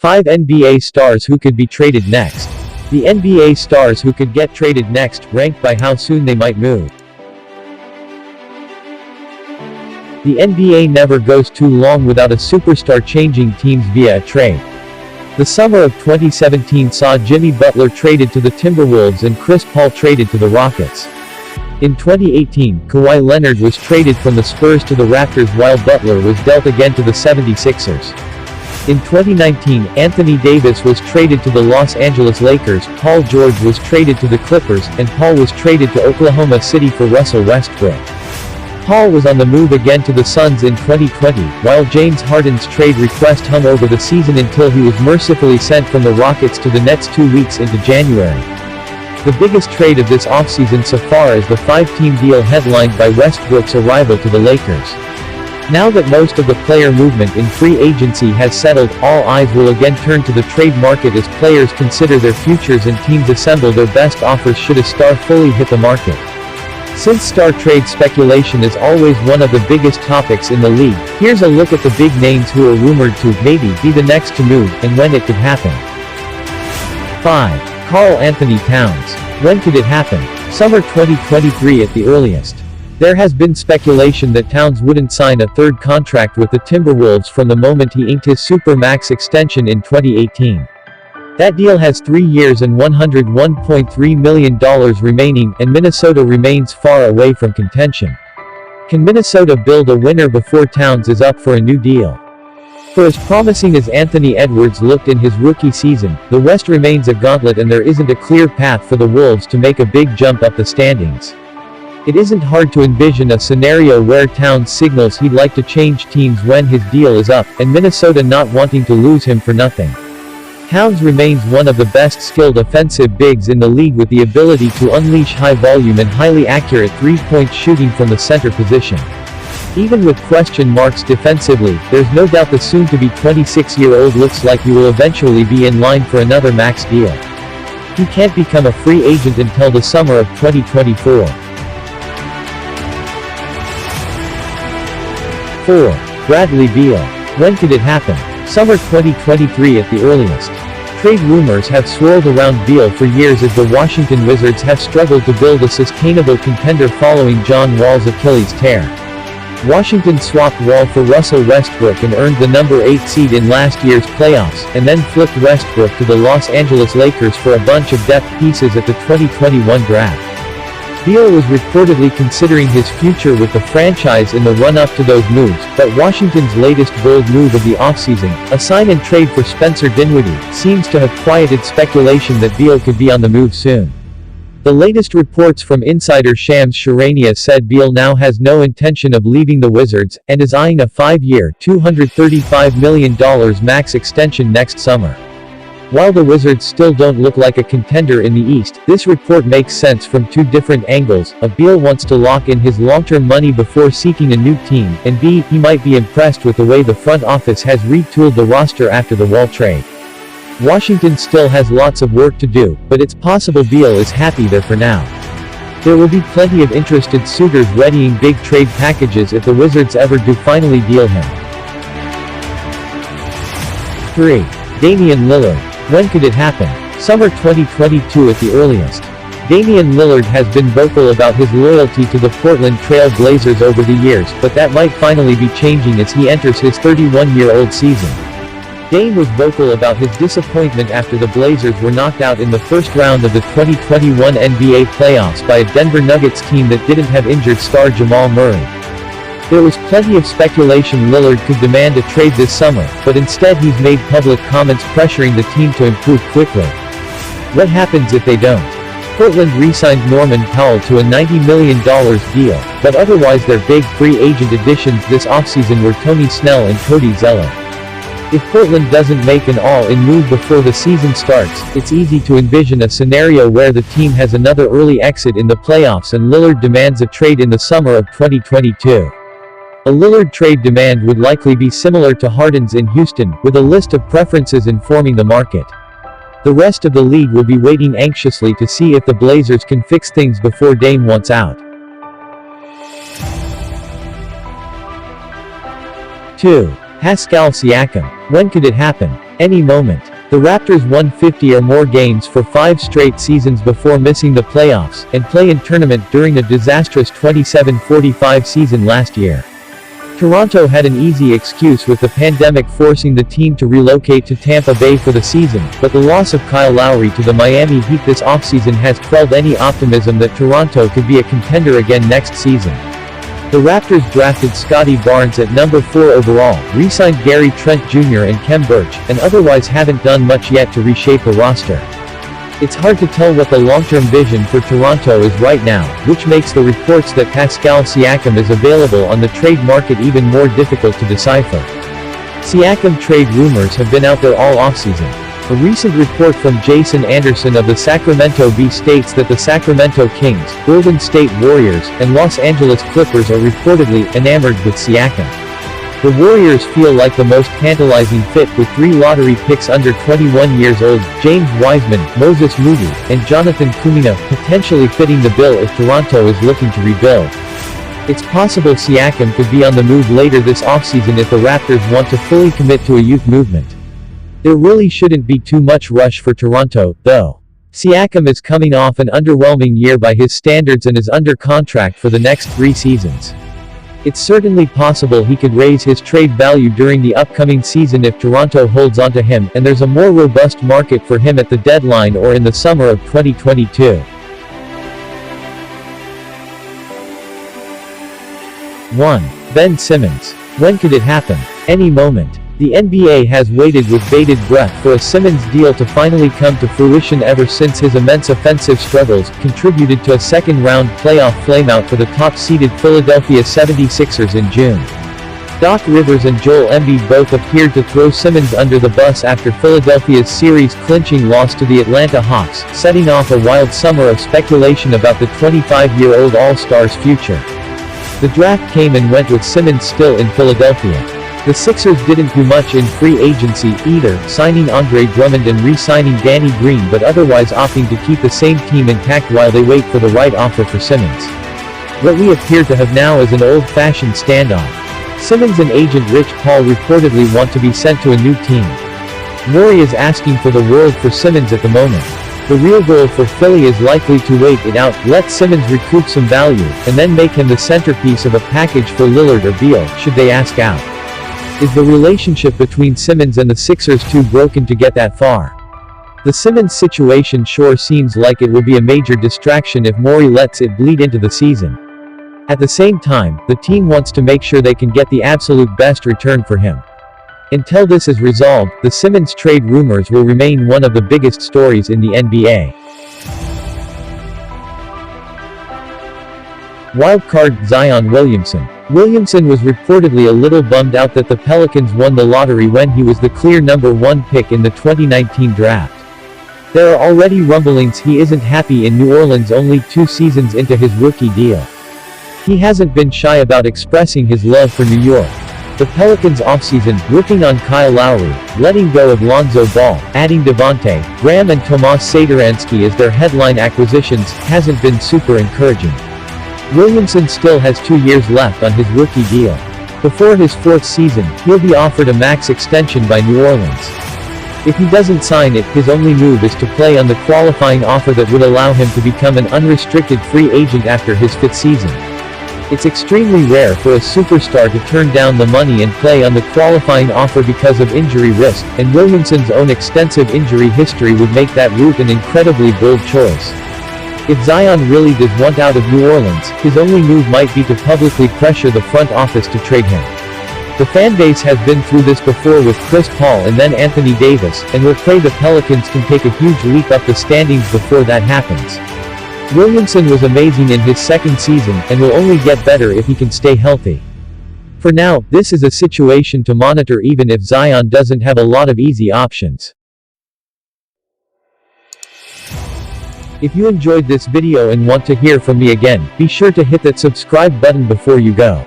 5 NBA stars who could be traded next. The NBA stars who could get traded next, ranked by how soon they might move. The NBA never goes too long without a superstar changing teams via a trade. The summer of 2017 saw Jimmy Butler traded to the Timberwolves and Chris Paul traded to the Rockets. In 2018, Kawhi Leonard was traded from the Spurs to the Raptors while Butler was dealt again to the 76ers. In 2019, Anthony Davis was traded to the Los Angeles Lakers, Paul George was traded to the Clippers, and Paul was traded to Oklahoma City for Russell Westbrook. Paul was on the move again to the Suns in 2020, while James Harden's trade request hung over the season until he was mercifully sent from the Rockets to the Nets 2 weeks into January. The biggest trade of this offseason so far is the 5-team deal headlined by Westbrook's arrival to the Lakers. Now that most of the player movement in free agency has settled, all eyes will again turn to the trade market as players consider their futures and teams assemble their best offers should a star fully hit the market. Since star trade speculation is always one of the biggest topics in the league, here's a look at the big names who are rumored to, maybe, be the next to move, and when it could happen. 5. Karl Anthony Towns. When could it happen? Summer 2023 at the earliest. There has been speculation that Towns wouldn't sign a third contract with the Timberwolves from the moment he inked his Supermax extension in 2018. That deal has 3 years and $101.3 million remaining, and Minnesota remains far away from contention. Can Minnesota build a winner before Towns is up for a new deal? For as promising as Anthony Edwards looked in his rookie season, the West remains a gauntlet and there isn't a clear path for the Wolves to make a big jump up the standings. It isn't hard to envision a scenario where Towns signals he'd like to change teams when his deal is up, and Minnesota not wanting to lose him for nothing. Towns remains one of the best skilled offensive bigs in the league with the ability to unleash high volume and highly accurate three-point shooting from the center position. Even with question marks defensively, there's no doubt the soon-to-be 26-year-old looks like he will eventually be in line for another max deal. He can't become a free agent until the summer of 2024. 4. Bradley Beal. When could it happen? Summer 2023 at the earliest. Trade rumors have swirled around Beal for years as the Washington Wizards have struggled to build a sustainable contender following John Wall's Achilles tear. Washington swapped Wall for Russell Westbrook and earned the number 8 seed in last year's playoffs, and then flipped Westbrook to the Los Angeles Lakers for a bunch of depth pieces at the 2021 draft. Beal was reportedly considering his future with the franchise in the run-up to those moves, but Washington's latest bold move of the offseason, a sign-and-trade for Spencer Dinwiddie, seems to have quieted speculation that Beal could be on the move soon. The latest reports from insider Shams Charania said Beal now has no intention of leaving the Wizards, and is eyeing a 5-year, $235 million max extension next summer. While the Wizards still don't look like a contender in the East, this report makes sense from two different angles. A, Beal wants to lock in his long-term money before seeking a new team, and B, he might be impressed with the way the front office has retooled the roster after the Wall trade. Washington still has lots of work to do, but it's possible Beal is happy there for now. There will be plenty of interested suitors readying big trade packages if the Wizards ever do finally deal him. 3. Damian Lillard. When could it happen? Summer 2022 at the earliest. Damian Lillard has been vocal about his loyalty to the Portland Trail Blazers over the years, but that might finally be changing as he enters his 31-year-old season. Dame was vocal about his disappointment after the Blazers were knocked out in the first round of the 2021 NBA playoffs by a Denver Nuggets team that didn't have injured star Jamal Murray. There was plenty of speculation Lillard could demand a trade this summer, but instead he's made public comments pressuring the team to improve quickly. What happens if they don't? Portland re-signed Norman Powell to a $90 million deal, but otherwise their big free agent additions this offseason were Tony Snell and Cody Zeller. If Portland doesn't make an all-in move before the season starts, it's easy to envision a scenario where the team has another early exit in the playoffs and Lillard demands a trade in the summer of 2022. A Lillard trade demand would likely be similar to Harden's in Houston, with a list of preferences informing the market. The rest of the league will be waiting anxiously to see if the Blazers can fix things before Dame wants out. 2. Pascal Siakam. When could it happen? any moment. The Raptors won 50 or more games for 5 straight seasons before missing the playoffs, and play-in tournament during a disastrous 27-45 season last year. Toronto had an easy excuse with the pandemic forcing the team to relocate to Tampa Bay for the season, but the loss of Kyle Lowry to the Miami Heat this offseason has quelled any optimism that Toronto could be a contender again next season. The Raptors drafted Scotty Barnes at number 4 overall, re-signed Gary Trent Jr. and Khem Birch, and otherwise haven't done much yet to reshape the roster. It's hard to tell what the long-term vision for Toronto is right now, which makes the reports that Pascal Siakam is available on the trade market even more difficult to decipher. Siakam trade rumors have been out there all offseason. A recent report from Jason Anderson of the Sacramento Bee states that the Sacramento Kings, Golden State Warriors, and Los Angeles Clippers are reportedly enamored with Siakam. The Warriors feel like the most tantalizing fit with 3 lottery picks under 21 years old, James Wiseman, Moses Moody, and Jonathan Kuminga, potentially fitting the bill if Toronto is looking to rebuild. It's possible Siakam could be on the move later this offseason if the Raptors want to fully commit to a youth movement. There really shouldn't be too much rush for Toronto, though. Siakam is coming off an underwhelming year by his standards and is under contract for the next 3 seasons. It's certainly possible he could raise his trade value during the upcoming season if Toronto holds onto him, and there's a more robust market for him at the deadline or in the summer of 2022. 1. Ben Simmons. When could it happen? Any moment. The NBA has waited with bated breath for a Simmons deal to finally come to fruition ever since his immense offensive struggles contributed to a second-round playoff flameout for the top-seeded Philadelphia 76ers in June. Doc Rivers and Joel Embiid both appeared to throw Simmons under the bus after Philadelphia's series-clinching loss to the Atlanta Hawks, setting off a wild summer of speculation about the 25-year-old All-Star's future. The draft came and went with Simmons still in Philadelphia. The Sixers didn't do much in free agency either, signing Andre Drummond and re-signing Danny Green, but otherwise opting to keep the same team intact while they wait for the right offer for Simmons. What we appear to have now is an old-fashioned standoff. Simmons and agent Rich Paul reportedly want to be sent to a new team. Morey is asking for the world for Simmons at the moment. The real goal for Philly is likely to wait it out, let Simmons recoup some value, and then make him the centerpiece of a package for Lillard or Beal, should they ask out. Is the relationship between Simmons and the Sixers too broken to get that far? The Simmons situation sure seems like it will be a major distraction if Morey lets it bleed into the season. At the same time, the team wants to make sure they can get the absolute best return for him. Until this is resolved, the Simmons trade rumors will remain one of the biggest stories in the NBA. Wildcard Zion Williamson. Williamson was reportedly a little bummed out that the Pelicans won the lottery when he was the clear number 1 pick in the 2019 draft. There are already rumblings he isn't happy in New Orleans only 2 seasons into his rookie deal. He hasn't been shy about expressing his love for New York. The Pelicans offseason, working on Kyle Lowry, letting go of Lonzo Ball, adding Devontae Graham and Tomas Satoransky as their headline acquisitions, hasn't been super encouraging. Williamson still has 2 years left on his rookie deal. Before his 4th season, he'll be offered a max extension by New Orleans. If he doesn't sign it, his only move is to play on the qualifying offer that would allow him to become an unrestricted free agent after his 5th season. It's extremely rare for a superstar to turn down the money and play on the qualifying offer because of injury risk, and Williamson's own extensive injury history would make that route an incredibly bold choice. If Zion really does want out of New Orleans, his only move might be to publicly pressure the front office to trade him. The fanbase has been through this before with Chris Paul and then Anthony Davis, and will pray the Pelicans can take a huge leap up the standings before that happens. Williamson was amazing in his 2nd season, and will only get better if he can stay healthy. For now, this is a situation to monitor even if Zion doesn't have a lot of easy options. If you enjoyed this video and want to hear from me again, be sure to hit that subscribe button before you go.